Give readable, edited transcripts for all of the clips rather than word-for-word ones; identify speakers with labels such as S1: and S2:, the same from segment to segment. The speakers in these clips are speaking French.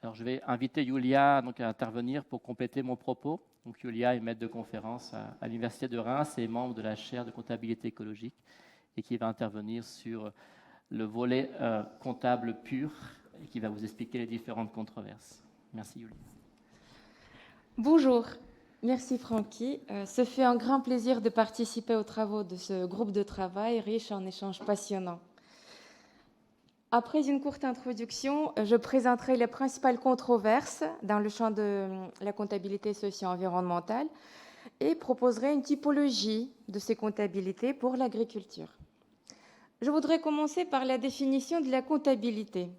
S1: Alors, je vais inviter Yulia donc, à intervenir pour compléter mon propos. Donc, Yulia est maître de conférence à l'Université de Reims et membre de la chaire de comptabilité écologique et qui va intervenir sur le volet comptable pur et qui va vous expliquer les différentes controverses. Merci, Yulia.
S2: Bonjour, merci Francky. Ce fut un grand plaisir de participer aux travaux de ce groupe de travail riche en échanges passionnants. Après une courte introduction, je présenterai les principales controverses dans le champ de la comptabilité socio-environnementale et proposerai une typologie de ces comptabilités pour l'agriculture. Je voudrais commencer par la définition de la comptabilité.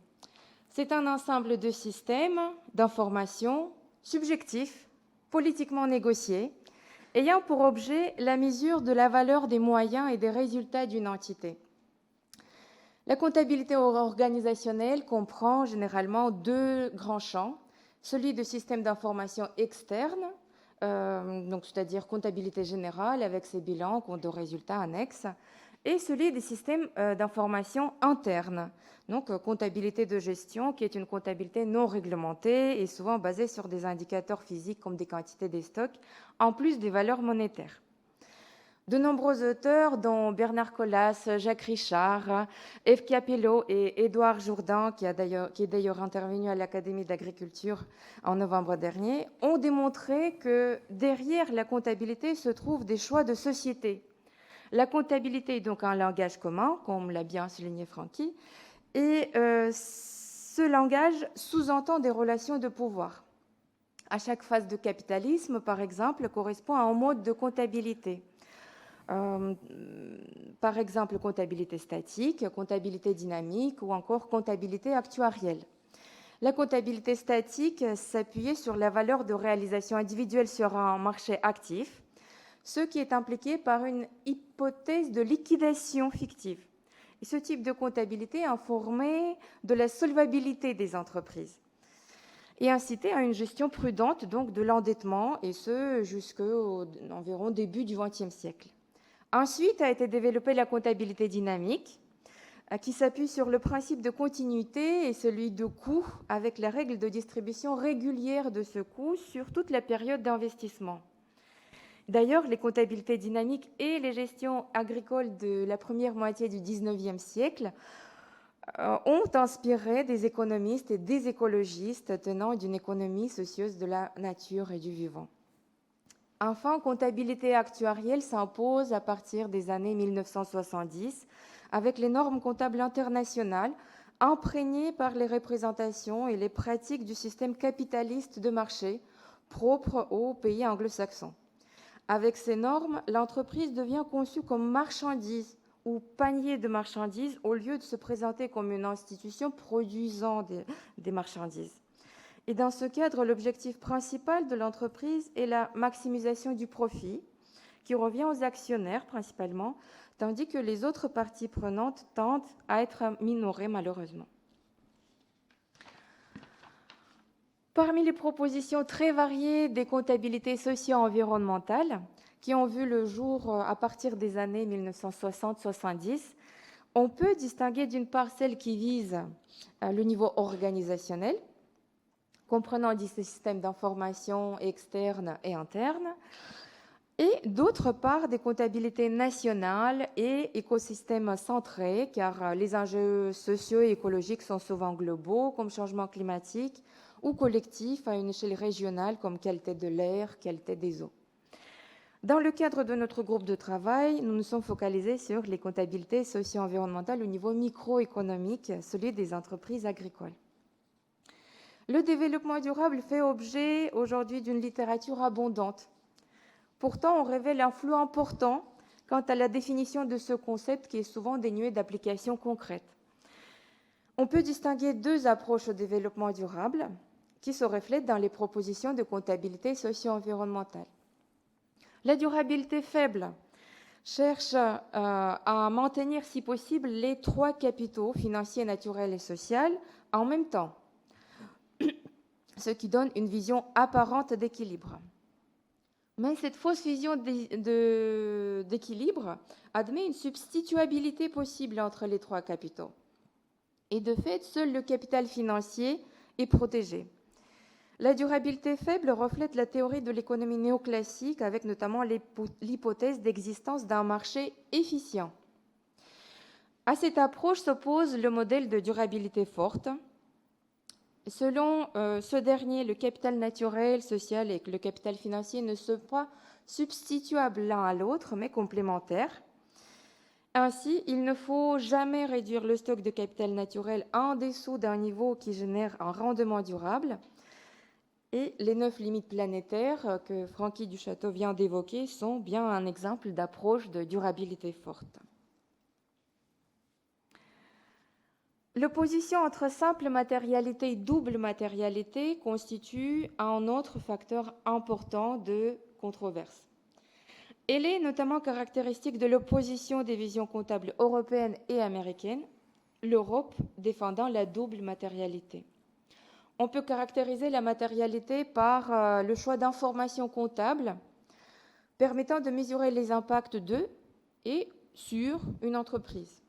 S2: C'est un ensemble de systèmes d'informations subjectifs, politiquement négociés, ayant pour objet la mesure de la valeur des moyens et des résultats d'une entité. La comptabilité organisationnelle comprend généralement deux grands champs, celui de systèmes d'information externes, c'est-à-dire comptabilité générale avec ses bilans, comptes de résultats annexes, et celui des systèmes d'information internes, donc comptabilité de gestion, qui est une comptabilité non réglementée et souvent basée sur des indicateurs physiques comme des quantités des stocks, en plus des valeurs monétaires. De nombreux auteurs, dont Bernard Collas, Jacques Richard, Eve Capello et Édouard Jourdan, qui est d'ailleurs intervenu à l'Académie d'agriculture en novembre dernier, ont démontré que derrière la comptabilité se trouvent des choix de société. La comptabilité est donc un langage commun, comme l'a bien souligné Francky, et ce langage sous-entend des relations de pouvoir. À chaque phase de capitalisme, par exemple, correspond à un mode de comptabilité. Par exemple, comptabilité statique, comptabilité dynamique ou encore comptabilité actuarielle. La comptabilité statique s'appuyait sur la valeur de réalisation individuelle sur un marché actif, ce qui est impliqué par une hypothèse de liquidation fictive. Et ce type de comptabilité informait de la solvabilité des entreprises et incitait à une gestion prudente donc de l'endettement, et ce jusqu'au environ début du XXe siècle. Ensuite a été développée la comptabilité dynamique, qui s'appuie sur le principe de continuité et celui de coût, avec la règle de distribution régulière de ce coût sur toute la période d'investissement. D'ailleurs, les comptabilités dynamiques et les gestions agricoles de la première moitié du XIXe siècle ont inspiré des économistes et des écologistes tenant d'une économie soucieuse de la nature et du vivant. Enfin, comptabilité actuarielle s'impose à partir des années 1970 avec les normes comptables internationales imprégnées par les représentations et les pratiques du système capitaliste de marché propre aux pays anglo-saxons. Avec ces normes, l'entreprise devient conçue comme marchandise ou panier de marchandises au lieu de se présenter comme une institution produisant des marchandises. Et dans ce cadre, l'objectif principal de l'entreprise est la maximisation du profit, qui revient aux actionnaires principalement, tandis que les autres parties prenantes tendent à être minorées malheureusement. Parmi les propositions très variées des comptabilités socio-environnementales, qui ont vu le jour à partir des années 1960-70, on peut distinguer d'une part celles qui visent le niveau organisationnel, comprenant des systèmes d'information externes et internes, et d'autre part des comptabilités nationales et écosystèmes centrés, car les enjeux sociaux et écologiques sont souvent globaux, comme changement climatique, ou collectifs à une échelle régionale, comme qualité de l'air, qualité des eaux. Dans le cadre de notre groupe de travail, nous nous sommes focalisés sur les comptabilités socio-environnementales au niveau microéconomique, celui des entreprises agricoles. Le développement durable fait objet aujourd'hui d'une littérature abondante. Pourtant, on révèle un flou important quant à la définition de ce concept qui est souvent dénué d'applications concrètes. On peut distinguer deux approches au développement durable qui se reflètent dans les propositions de comptabilité socio-environnementale. La durabilité faible cherche à maintenir, si possible, les trois capitaux financiers, naturels et sociaux en même temps, ce qui donne une vision apparente d'équilibre. Mais cette fausse vision d'équilibre admet une substituabilité possible entre les trois capitaux. Et de fait, seul le capital financier est protégé. La durabilité faible reflète la théorie de l'économie néoclassique avec notamment l'hypothèse d'existence d'un marché efficient. À cette approche s'oppose le modèle de durabilité forte. Selon ce dernier, le capital naturel, social et le capital financier ne sont pas substituables l'un à l'autre, mais complémentaires. Ainsi, il ne faut jamais réduire le stock de capital naturel en dessous d'un niveau qui génère un rendement durable. Et les 9 limites planétaires que Francky Duchâteau vient d'évoquer sont bien un exemple d'approche de durabilité forte. L'opposition entre simple matérialité et double matérialité constitue un autre facteur important de controverse. Elle est notamment caractéristique de l'opposition des visions comptables européennes et américaines, l'Europe défendant la double matérialité. On peut caractériser la matérialité par le choix d'informations comptables permettant de mesurer les impacts de et sur une entreprise.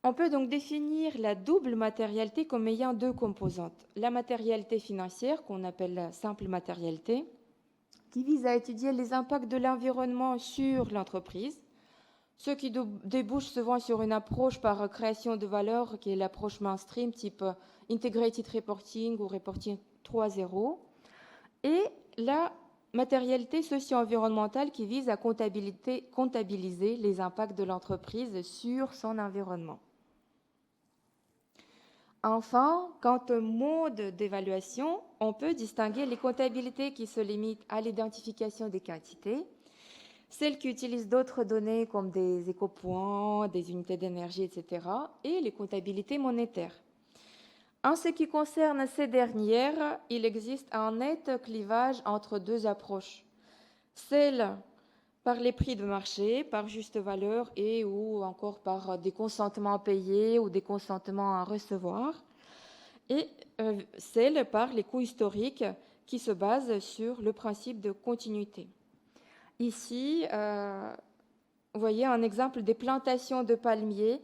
S2: On peut donc définir la double matérialité comme ayant deux composantes. La matérialité financière, qu'on appelle la simple matérialité, qui vise à étudier les impacts de l'environnement sur l'entreprise, ce qui débouche souvent sur une approche par création de valeur, qui est l'approche mainstream, type Integrated Reporting ou Reporting 3.0, et la matérialité socio-environnementale qui vise à comptabiliser les impacts de l'entreprise sur son environnement. Enfin, quant au mode d'évaluation, on peut distinguer les comptabilités qui se limitent à l'identification des quantités, celles qui utilisent d'autres données comme des éco-points, des unités d'énergie, etc., et les comptabilités monétaires. En ce qui concerne ces dernières, il existe un net clivage entre deux approches. Celle par les prix de marché, par juste valeur et ou encore par des consentements à payer ou des consentements à recevoir, et celle par les coûts historiques qui se basent sur le principe de continuité. Ici, vous voyez un exemple des plantations de palmiers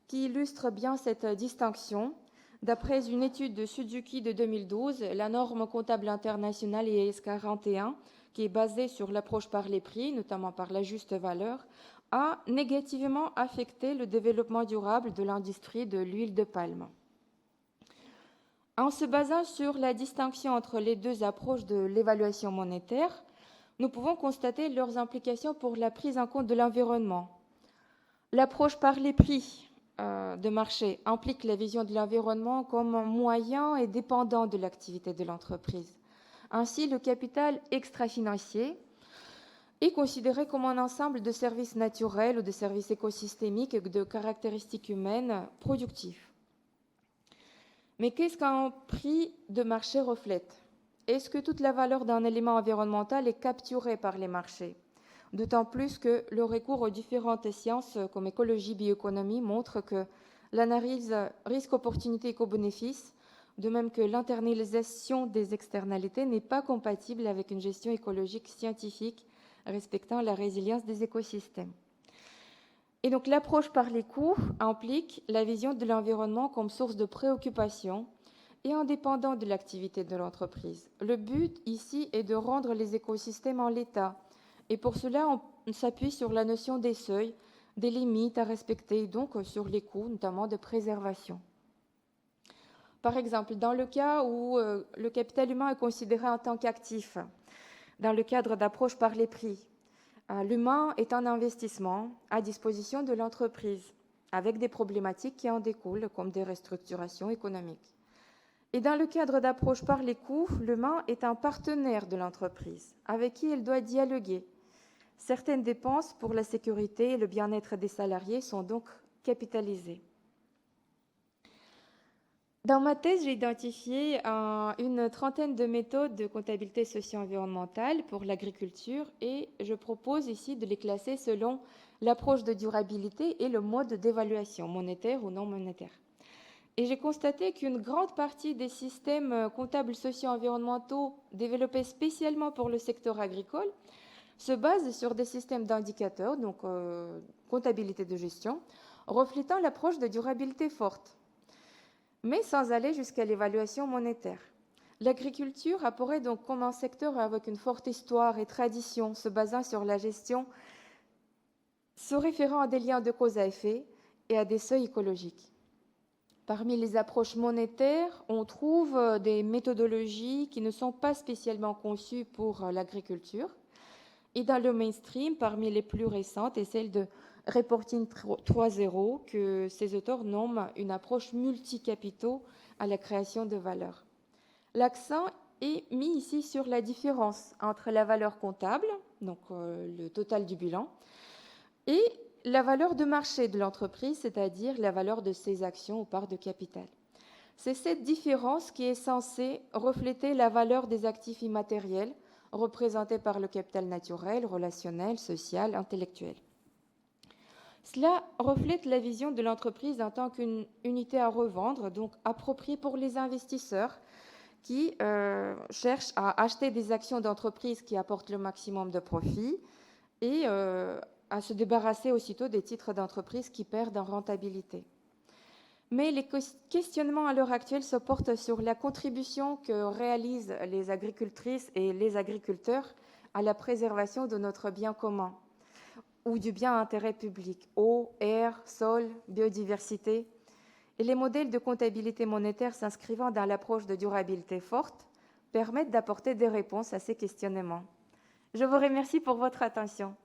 S2: qui illustre bien cette distinction. D'après une étude de Suzuki de 2012, la norme comptable internationale IAS 41, qui est basée sur l'approche par les prix, notamment par la juste valeur, a négativement affecté le développement durable de l'industrie de l'huile de palme. En se basant sur la distinction entre les deux approches de l'évaluation monétaire, nous pouvons constater leurs implications pour la prise en compte de l'environnement. L'approche par les prix de marché implique la vision de l'environnement comme moyen et dépendant de l'activité de l'entreprise. Ainsi, le capital extra-financier est considéré comme un ensemble de services naturels ou de services écosystémiques et de caractéristiques humaines productifs. Mais qu'est-ce qu'un prix de marché reflète ? Est-ce que toute la valeur d'un élément environnemental est capturée par les marchés ? D'autant plus que le recours aux différentes sciences comme écologie, bioéconomie montre que l'analyse risque-opportunité éco-bénéfice, de même que l'internalisation des externalités, n'est pas compatible avec une gestion écologique scientifique respectant la résilience des écosystèmes. Et donc l'approche par les coûts implique la vision de l'environnement comme source de préoccupation et indépendant de l'activité de l'entreprise. Le but ici est de rendre les écosystèmes en l'état. Et pour cela, on s'appuie sur la notion des seuils, des limites à respecter, donc sur les coûts, notamment de préservation. Par exemple, dans le cas où le capital humain est considéré en tant qu'actif, dans le cadre d'approche par les prix, l'humain est un investissement à disposition de l'entreprise, avec des problématiques qui en découlent, comme des restructurations économiques. Et dans le cadre d'approche par les coûts, l'humain est un partenaire de l'entreprise, avec qui elle doit dialoguer. Certaines dépenses pour la sécurité et le bien-être des salariés sont donc capitalisées. Dans ma thèse, j'ai identifié une trentaine de méthodes de comptabilité socio-environnementale pour l'agriculture et je propose ici de les classer selon l'approche de durabilité et le mode d'évaluation, monétaire ou non monétaire. Et j'ai constaté qu'une grande partie des systèmes comptables socio-environnementaux développés spécialement pour le secteur agricole se basent sur des systèmes d'indicateurs, donc comptabilité de gestion, reflétant l'approche de durabilité forte, mais sans aller jusqu'à l'évaluation monétaire. L'agriculture apparaît donc comme un secteur avec une forte histoire et tradition, se basant sur la gestion, se référant à des liens de cause à effet et à des seuils écologiques. Parmi les approches monétaires, on trouve des méthodologies qui ne sont pas spécialement conçues pour l'agriculture. Et dans le mainstream, parmi les plus récentes est celle de Reporting 3.0, que ces auteurs nomment une approche multicapitaux à la création de valeur. L'accent est mis ici sur la différence entre la valeur comptable, donc le total du bilan, et la valeur de marché de l'entreprise, c'est-à-dire la valeur de ses actions ou parts de capital. C'est cette différence qui est censée refléter la valeur des actifs immatériels représentés par le capital naturel, relationnel, social, intellectuel. Cela reflète la vision de l'entreprise en tant qu'une unité à revendre, donc appropriée pour les investisseurs qui cherchent à acheter des actions d'entreprise qui apportent le maximum de profit et à se débarrasser aussitôt des titres d'entreprise qui perdent en rentabilité. Mais les questionnements à l'heure actuelle se portent sur la contribution que réalisent les agricultrices et les agriculteurs à la préservation de notre bien commun ou du bien à intérêt public, eau, air, sol, biodiversité. Et les modèles de comptabilité monétaire s'inscrivant dans l'approche de durabilité forte permettent d'apporter des réponses à ces questionnements. Je vous remercie pour votre attention.